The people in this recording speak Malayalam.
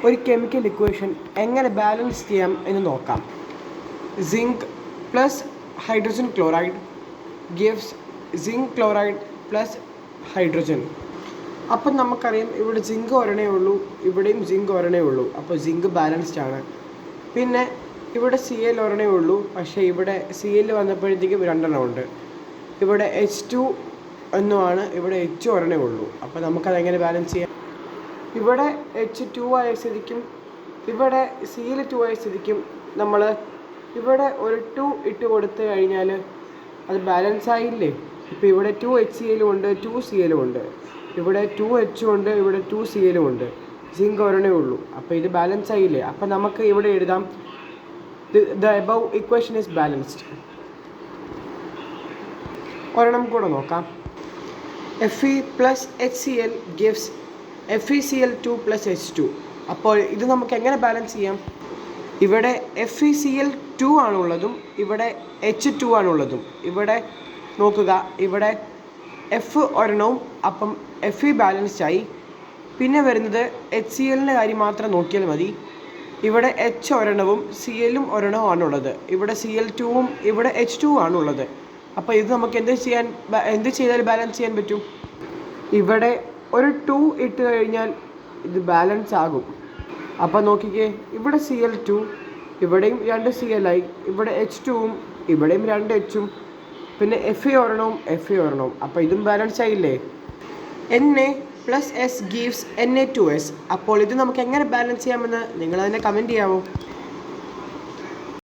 ഒരു കെമിക്കൽ ഇക്വേഷൻ എങ്ങനെ ബാലൻസ് ചെയ്യാം എന്ന് നോക്കാം. Zinc plus hydrogen chloride gives zinc chloride plus hydrogen. അപ്പം നമുക്കറിയാം ഇവിടെ സിങ്ക് ഒരെണ്ണേ ഉള്ളൂ, ഇവിടെയും സിങ്ക് ഒരെണ്ണേ ഉള്ളൂ. അപ്പോൾ സിങ്ക് ബാലൻസ്ഡ് ആണ്. പിന്നെ ഇവിടെ Cl ഒരെണ്ണേ ഉള്ളൂ, പക്ഷേ ഇവിടെ Cl വന്നപ്പോഴത്തേക്കും രണ്ടെണ്ണം ഉണ്ട്. ഇവിടെ H2 എന്നുമാണ്, ഇവിടെ H ഒരെണ്ണേ ഉള്ളൂ. അപ്പോൾ നമുക്കതെങ്ങനെ ബാലൻസ് ചെയ്യാം? ഇവിടെ H2 ആയ സ്ഥിതിക്കും ഇവിടെ Cl2 ആയ സ്ഥിതിക്കും നമ്മൾ ഇവിടെ ഒരു 2 ഇട്ട് കൊടുത്തു കഴിഞ്ഞാൽ അത് ബാലൻസ് ആയില്ലേ? ഇപ്പോൾ ഇവിടെ 2HCl ഉണ്ട്, 2Cl ഉണ്ട്, ഇവിടെ 2H ഉണ്ട്, ഇവിടെ 2Cl ഉണ്ട്, സിങ്ക് ഒരെണ്ണേ ഉള്ളൂ. അപ്പോൾ ഇത് ബാലൻസ് ആയില്ലേ? അപ്പോൾ നമുക്ക് ഇവിടെ എഴുതാം the above equation is balanced. ഒരെണ്ണം കൂടെ നോക്കാം. Fe plus HCl gives FeCl2 plus H2. അപ്പോൾ ഇത് നമുക്ക് എങ്ങനെ ബാലൻസ് ചെയ്യാം? ഇവിടെ FeCl2 ആണുള്ളതും ഇവിടെ H2 ആണുള്ളതും. ഇവിടെ നോക്കുക, ഇവിടെ F ഒരെണ്ണവും, അപ്പം Fe ബാലൻസ്ഡ് ആയി. പിന്നെ വരുന്നത് HClൻ്റെ കാര്യം മാത്രം നോക്കിയാൽ മതി. ഇവിടെ H ഒരെണ്ണവും Clഉം ഒരെണ്ണവും ആണുള്ളത്. ഇവിടെ Cl2ഉം ഇവിടെ H2 ആണുള്ളത്. അപ്പോൾ ഇത് നമുക്ക് എന്ത് ചെയ്താൽ ബാലൻസ് ചെയ്യാൻ പറ്റും? ഇവിടെ ഒരു 2 ഇട്ട് കഴിഞ്ഞാൽ ഇത് ബാലൻസ് ആകും. അപ്പോൾ നോക്കിക്കേ, ഇവിടെ Cl2, ഇവിടെയും 2 Cl ആയി, ഇവിടെ H2ഉം ഇവിടെയും 2 Hഉം, പിന്നെ Fe ഒരെണ്ണവും Fe ഒരെണ്ണവും. അപ്പോൾ ഇതും ബാലൻസ് ആയില്ലേ? Na plus S gives Na2S. അപ്പോൾ ഇത് നമുക്ക് എങ്ങനെ ബാലൻസ് ചെയ്യാമെന്ന് നിങ്ങൾ അതിനെ കമൻറ്റ് ചെയ്യാമോ?